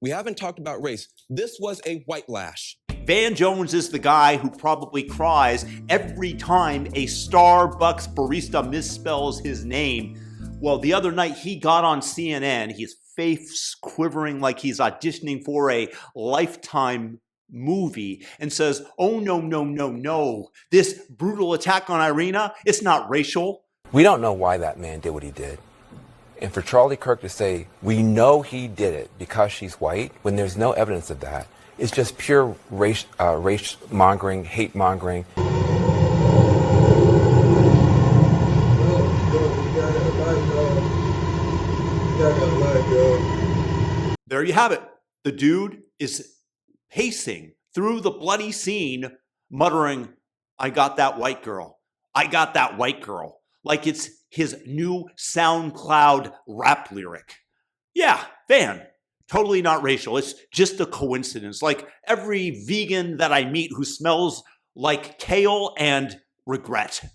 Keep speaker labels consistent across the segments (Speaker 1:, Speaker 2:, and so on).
Speaker 1: We haven't talked about race. This was a white lash.
Speaker 2: Van Jones is the guy who probably cries every time a Starbucks barista misspells his name. Well, the other night he got on CNN, his face quivering like he's auditioning for a Lifetime movie, and says, "Oh, no, no, no, no. This brutal attack on Iryna, it's not racial."
Speaker 3: We don't know why that man did what he did. And for Charlie Kirk to say, we know he did it because she's white, when there's no evidence of that, it's just pure race mongering, hate mongering.
Speaker 2: There you have it. The dude is pacing through the bloody scene, muttering, "I got that white girl. I got that white girl." Like it's his new SoundCloud rap lyric. Yeah, Van, totally not racial. It's just a coincidence. Like every vegan that I meet who smells like kale and regret.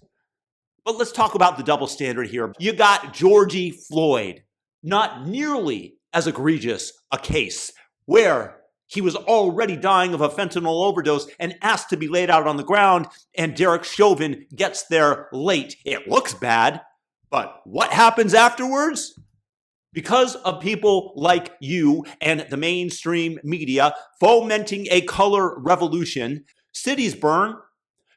Speaker 2: But let's talk about the double standard here. You got Georgie Floyd, not nearly as egregious a case, where he was already dying of a fentanyl overdose and asked to be laid out on the ground, and Derek Chauvin gets there late. It looks bad, but what happens afterwards? Because of people like you and the mainstream media fomenting a color revolution, cities burn,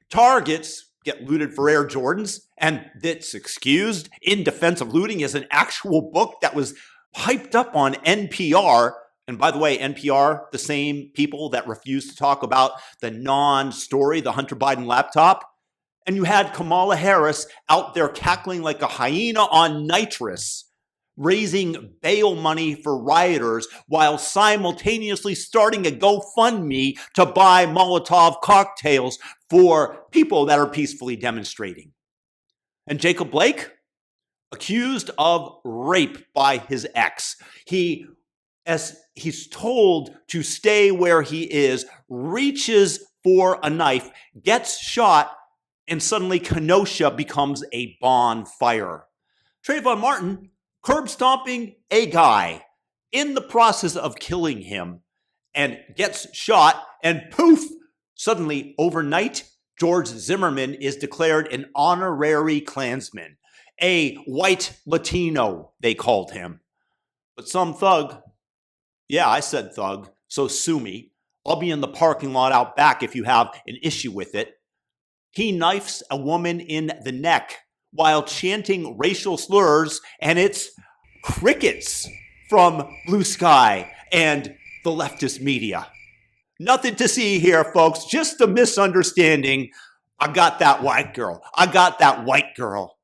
Speaker 2: Targets get looted for Air Jordans, and that's excused. In Defense of Looting is an actual book that was hyped up on NPR. And by the way, NPR, the same people that refused to talk about the non-story, the Hunter Biden laptop. And you had Kamala Harris out there cackling like a hyena on nitrous, raising bail money for rioters while simultaneously starting a GoFundMe to buy Molotov cocktails for people that are peacefully demonstrating. And Jacob Blake, accused of rape by his ex. As he's told to stay where he is, reaches for a knife, gets shot, and suddenly Kenosha becomes a bonfire. Trayvon Martin curb stomping a guy in the process of killing him and gets shot, and poof, suddenly overnight, George Zimmerman is declared an honorary Klansman, a white Latino, they called him. But some thug, yeah, I said thug, so sue me. I'll be in the parking lot out back if you have an issue with it. He knifes a woman in the neck while chanting racial slurs, and it's crickets from Blue Sky and the leftist media. Nothing to see here, folks, just a misunderstanding. I got that white girl. I got that white girl.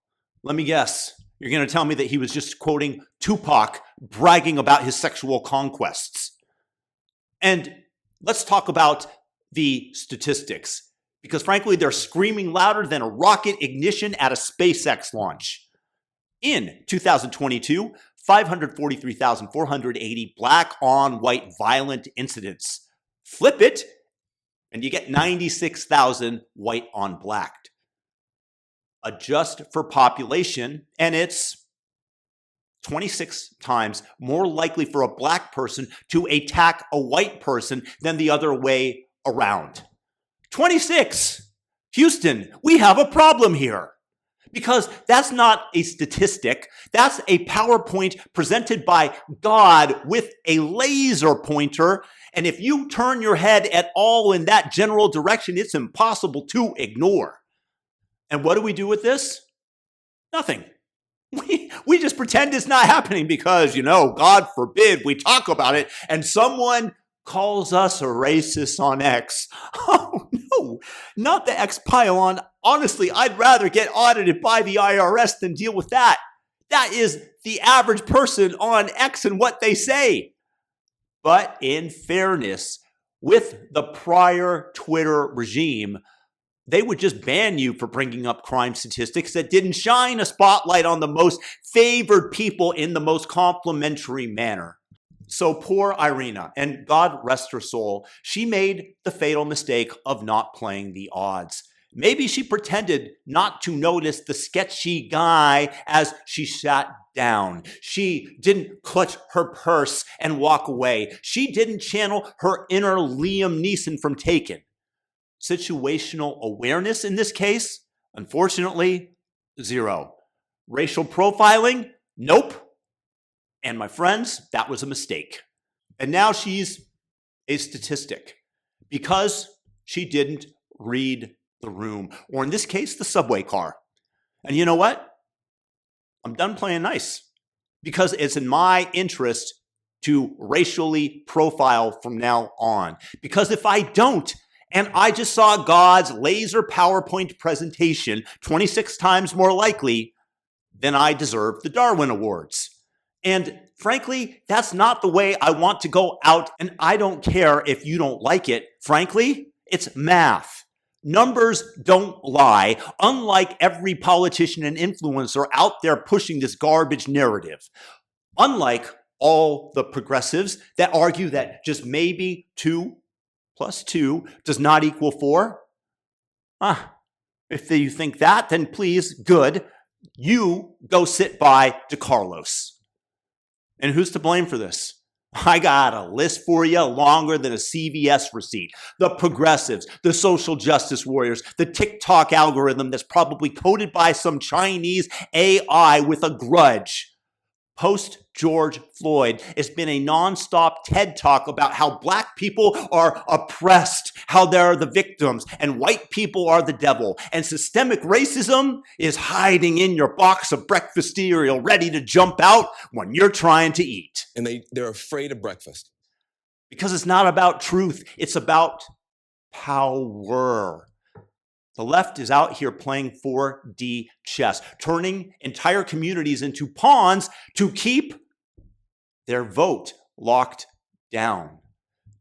Speaker 2: Let me guess. You're going to tell me that he was just quoting Tupac bragging about his sexual conquests. And let's talk about the statistics, because frankly, they're screaming louder than a rocket ignition at a SpaceX launch. In 2022, 543,480 black on white violent incidents. Flip it, and you get 96,000 white on black. Adjust for population, and it's 26 times more likely for a black person to attack a white person than the other way around. 26! Houston, we have a problem here. Because that's not a statistic. That's a PowerPoint presented by God with a laser pointer. And if you turn your head at all in that general direction, it's impossible to ignore. And what do we do with this? Nothing. We just pretend it's not happening because, God forbid we talk about it and someone calls us a racist on X. Oh, no, not the X pylon. Honestly, I'd rather get audited by the IRS than deal with that. That is the average person on X and what they say. But in fairness, with the prior Twitter regime, they would just ban you for bringing up crime statistics that didn't shine a spotlight on the most favored people in the most complimentary manner. So poor Iryna, and God rest her soul, she made the fatal mistake of not playing the odds. Maybe she pretended not to notice the sketchy guy as she sat down. She didn't clutch her purse and walk away. She didn't channel her inner Liam Neeson from Taken. Situational awareness in this case, unfortunately, zero. Racial profiling? Nope. And my friends, that was a mistake. And now she's a statistic because she didn't read the room, or in this case, the subway car. And you know what? I'm done playing nice because it's in my interest to racially profile from now on. Because if I don't, and I just saw God's laser PowerPoint presentation 26 times more likely, then I deserve the Darwin Awards. And frankly, that's not the way I want to go out, and I don't care if you don't like it. Frankly, it's math. Numbers don't lie, unlike every politician and influencer out there pushing this garbage narrative. Unlike all the progressives that argue that just maybe 2 + 2 does not equal 4. If you think that, then please, good. You go sit by DeCarlos. And who's to blame for this? I got a list for you longer than a CVS receipt. The progressives, the social justice warriors, the TikTok algorithm that's probably coded by some Chinese AI with a grudge. Post George Floyd, it's been a nonstop TED Talk about how black people are oppressed, how they're the victims, and white people are the devil. And systemic racism is hiding in your box of breakfast cereal, ready to jump out when you're trying to eat.
Speaker 1: And they're afraid of breakfast.
Speaker 2: Because it's not about truth, it's about power. The left is out here playing 4D chess, turning entire communities into pawns to keep their vote locked down.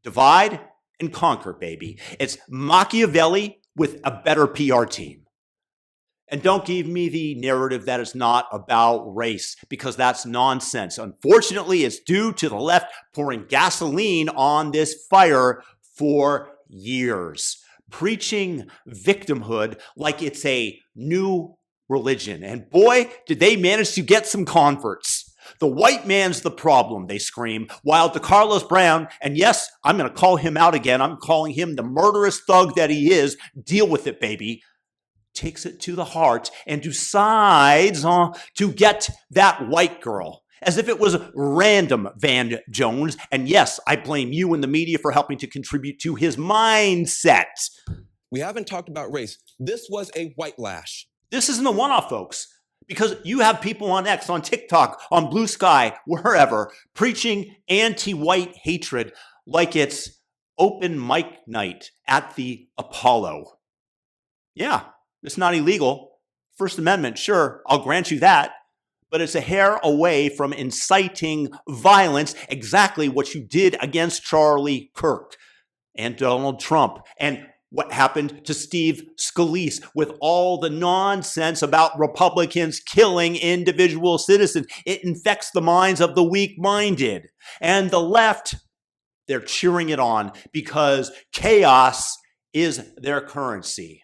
Speaker 2: Divide and conquer, baby. It's Machiavelli with a better PR team. And don't give me the narrative that it's not about race, because that's nonsense. Unfortunately, it's due to the left pouring gasoline on this fire for years, preaching victimhood like it's a new religion. And boy, did they manage to get some converts. The white man's the problem, they scream, while DeCarlos Brown, and yes, I'm going to call him out again, I'm calling him the murderous thug that he is, deal with it, baby, takes it to the heart and decides to get that white girl. As if it was random, Van Jones. And yes, I blame you and the media for helping to contribute to his mindset.
Speaker 1: We haven't talked about race. This was a white lash.
Speaker 2: This isn't a one-off, folks, because you have people on X, on TikTok, on Blue Sky, wherever, preaching anti-white hatred like it's open mic night at the Apollo. Yeah, it's not illegal. First Amendment, sure, I'll grant you that. But it's a hair away from inciting violence, exactly what you did against Charlie Kirk and Donald Trump, and what happened to Steve Scalise with all the nonsense about Republicans killing individual citizens. It infects the minds of the weak-minded. And the left, they're cheering it on because chaos is their currency.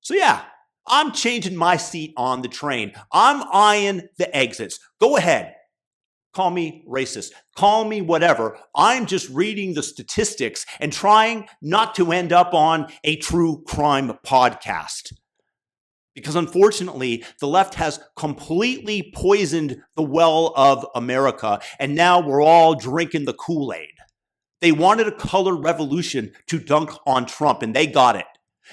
Speaker 2: So yeah, I'm changing my seat on the train. I'm eyeing the exits. Go ahead. Call me racist. Call me whatever. I'm just reading the statistics and trying not to end up on a true crime podcast. Because unfortunately, the left has completely poisoned the well of America, and now we're all drinking the Kool-Aid. They wanted a color revolution to dunk on Trump, and they got it.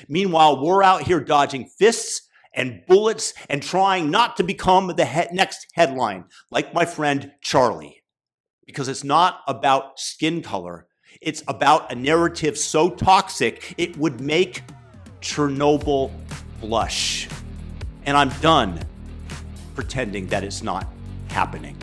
Speaker 2: Meanwhile, we're out here dodging fists and bullets and trying not to become the next headline, like my friend Charlie. Because it's not about skin color. It's about a narrative so toxic, it would make Chernobyl blush. And I'm done pretending that it's not happening.